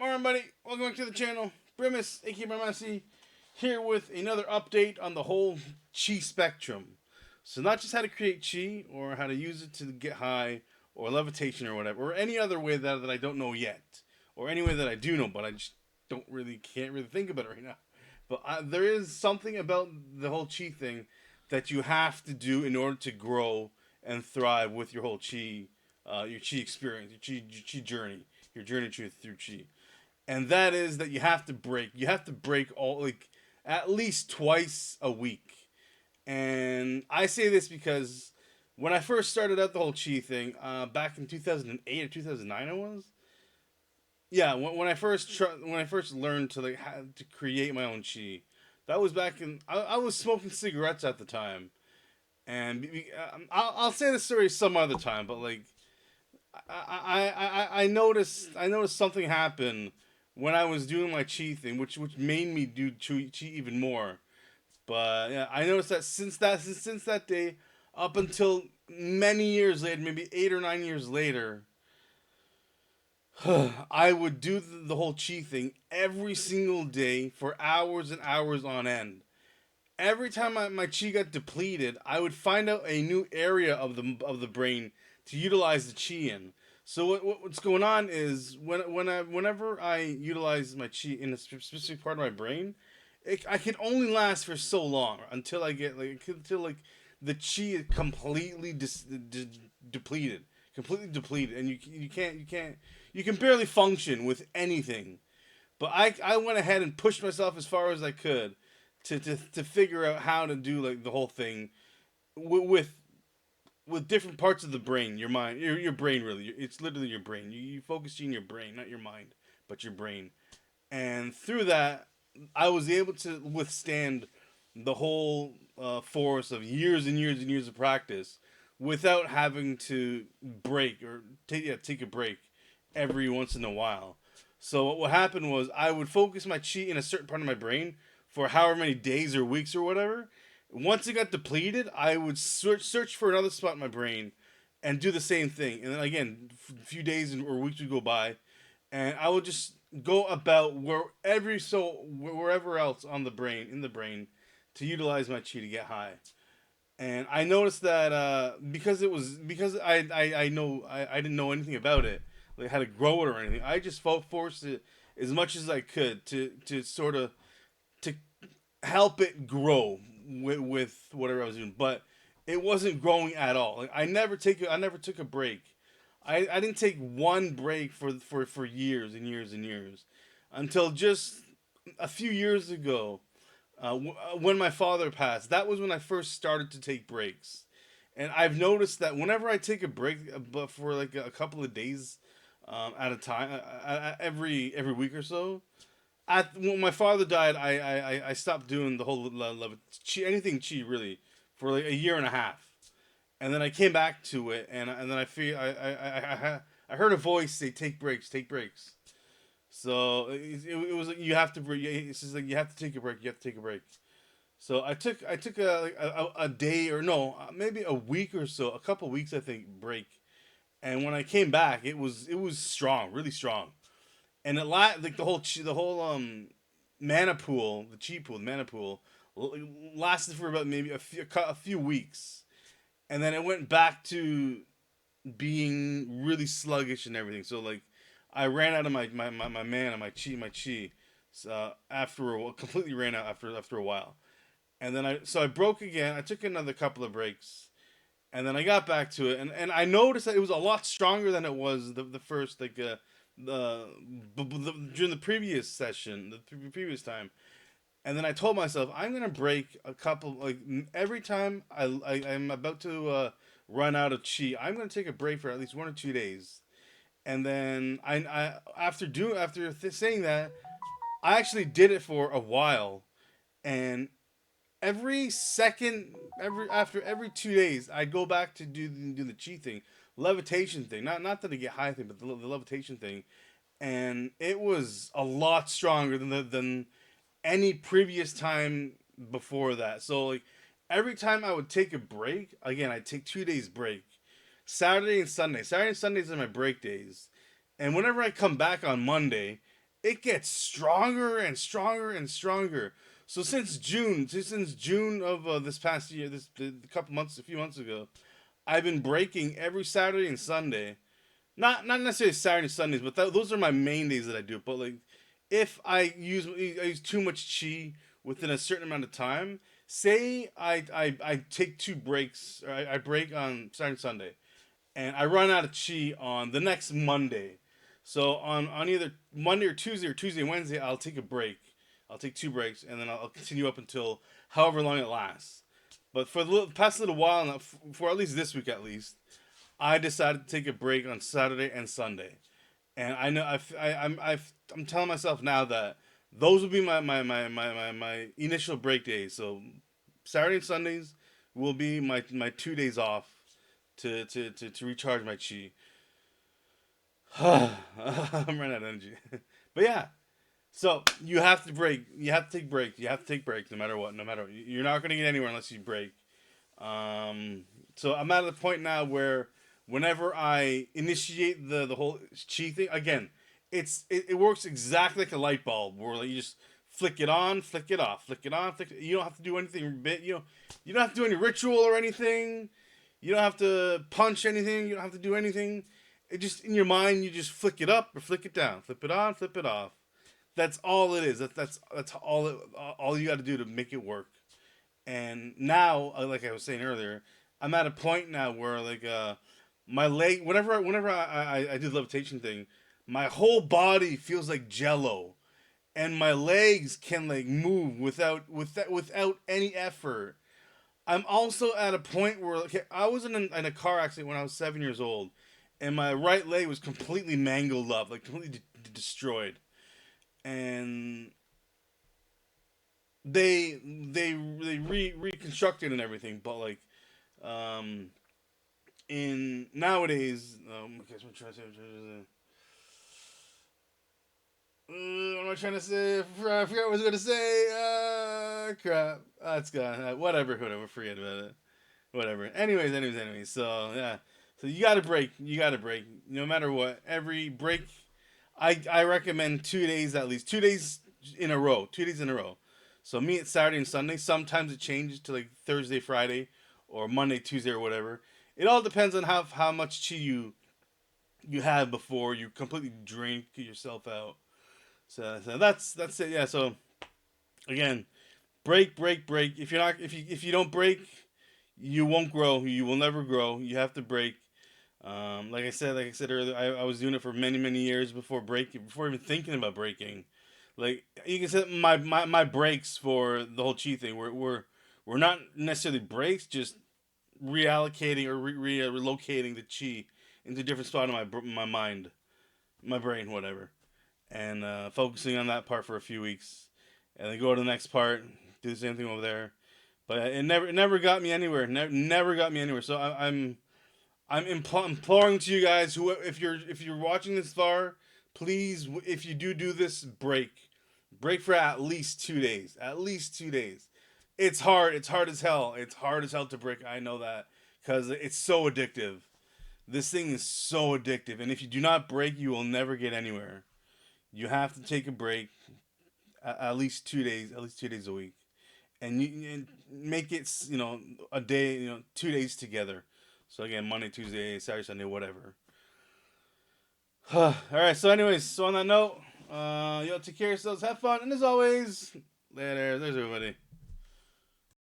Morning, buddy. Welcome back to the channel. Brimus, aka Brimasi, here with another update on the whole chi spectrum. So, not just how to create chi or how to use it to get high or levitation or whatever, or any other way that I don't know yet, or any way that I do know, but I just can't really think about it right now. But there is something about the whole chi thing that you have to do in order to grow and thrive with your whole your chi experience, your chi journey, your journey through chi, and that is that you have to break all, like, at least twice a week. And I say this because when I first started out the whole chi thing, back in 2008 or 2009, I was, yeah, when I first learned to, like, how to create my own chi. That was back in, I was smoking cigarettes at the time. And I'll say this story some other time, but, like, I noticed something happen when I was doing my chi thing, which made me do chi even more. But yeah, I noticed that since that day up until many years later, maybe 8 or 9 years later, I would do the whole chi thing every single day for hours and hours on end. Every time my chi got depleted, I would find out a new area of the brain to utilize the chi in. So what's going on is whenever I utilize my chi in a specific part of my brain, I can only last for so long until I get, like, until, like, the chi is completely depleted, and you can barely function with anything. But I went ahead and pushed myself as far as I could to figure out how to do, like, the whole thing with different parts of the brain, your mind, your brain, really. It's literally your brain. You focus in your brain, not your mind, but your brain. And through that, I was able to withstand the whole force of years and years and years of practice without having to break or take a break every once in a while. So what happened was I would focus my chi in a certain part of my brain for however many days or weeks or whatever. Once it got depleted, I would search for another spot in my brain and do the same thing. And then again, a few days or weeks would go by, and I would just go about wherever else on the brain in the brain to utilize my chi to get high. And I noticed that because I know I didn't know anything about it, like how to grow it or anything. I just forced it as much as I could to sort of to help it grow with whatever I was doing, but it wasn't growing at all. Like, I never took a break. I didn't take one break for years and years and years until just a few years ago, when my father passed. That was when I first started to take breaks, and I've noticed that whenever I take a break, but for like a couple of days at a time, every week or so, when my father died, I stopped doing the whole chi, anything chi really, for like a year and a half, and then I came back to it, and then I feel I heard a voice say, take breaks, take breaks. So it was like, you have to it's just like, you have to take a break, you have to take a break. So I took a day, or no, maybe a week or so, a couple weeks, I think, break. And when I came back, it was strong, really strong. And like the whole mana pool, the chi pool, the mana pool, lasted for about maybe a few weeks, and then it went back to being really sluggish and everything. So, like, I ran out of my mana, my chi, after completely ran out after a while. And then I broke again. I took another couple of breaks, and then I got back to it, and I noticed that it was a lot stronger than it was the first, like, during the previous session, the previous time. And then I told myself I'm gonna break a couple, like, every time I'm about to run out of chi, I'm gonna take a break for at least 1 or 2 days. And then after saying that, I actually did it for a while, and every second, every 2 days, I'd go back to do the chi thing, levitation thing. Not that I get high thing, but the levitation thing, and it was a lot stronger than any previous time before that. So, like, every time I would take a break, again, I'd take 2 days break, Saturday and Sunday. Saturday and Sundays are my break days, and whenever I come back on Monday, it gets stronger and stronger and stronger. So since June of this past year, a couple months, a few months ago, I've been breaking every Saturday and Sunday. Not necessarily Saturday and Sundays, but those are my main days that I do. But like, if I use too much chi within a certain amount of time, say I take two breaks, or I break on Saturday and Sunday, and I run out of chi on the next Monday. So on either Monday or Tuesday and Wednesday, I'll take a break. I'll take two breaks, and then I'll continue up until however long it lasts. But for the past little while, now, for at least this week at least, I decided to take a break on Saturday and Sunday, and I know I'm telling myself now that those will be my initial break days. So Saturday and Sundays will be my 2 days off to recharge my chi. I'm running out of energy, but yeah. So you have to break. You have to take breaks. You have to take breaks no matter what. No matter what. You're not gonna get anywhere unless you break. So I'm at the point now where whenever I initiate the whole chi thing again, it works exactly like a light bulb where like you just flick it on, flick it off, flick it on, flick it. You don't have to do anything. You don't have to do any ritual or anything. You don't have to punch anything. You don't have to do anything. It just in your mind you just flick it up or flick it down, flip it on, flip it off. That's all it is. That's all you got to do to make it work. And now, like I was saying earlier, I'm at a point now where like my leg, whenever I do the levitation thing, my whole body feels like jello, and my legs can like move without any effort. I'm also at a point where okay, I was in a car accident when I was 7 years old, and my right leg was completely mangled up, like completely destroyed, and they reconstructed and everything, but like um in nowadays, okay, so I'm trying to say, what am I trying to say? I forgot what I was going to say. Crap. It's gone. Whatever. Forget about it. Whatever. Anyways. So yeah. So you got to break. You got to break. No matter what. Every break, I recommend 2 days at least. 2 days in a row. 2 days in a row. So me it's Saturday and Sunday. Sometimes it changes to like Thursday, Friday, or Monday, Tuesday, or whatever. It all depends on how much chi you have before you completely drink yourself out. So that's it. Yeah. So again, break. If you don't break, you won't grow. You will never grow. You have to break. Like I said earlier, I was doing it for many years before even thinking about breaking. Like you can say my breaks for the whole chi thing were not necessarily breaks, just reallocating or relocating the chi into a different spot in my mind, my brain, whatever, and focusing on that part for a few weeks, and then go to the next part, do the same thing over there. But it never got me anywhere. Never got me anywhere. So I'm imploring to you guys who if you're watching this far, please if you do this break for at least 2 days. At least 2 days. It's hard. It's hard as hell. It's hard as hell to break. I know that because it's so addictive. This thing is so addictive, and if you do not break, you will never get anywhere. You have to take a break at least 2 days, at least 2 days a week, and you make it a day, 2 days together. So again, Monday, Tuesday, Saturday, Sunday, whatever. All right. So, anyways, so on that note, take care of yourselves, have fun, and as always, later. There's everybody.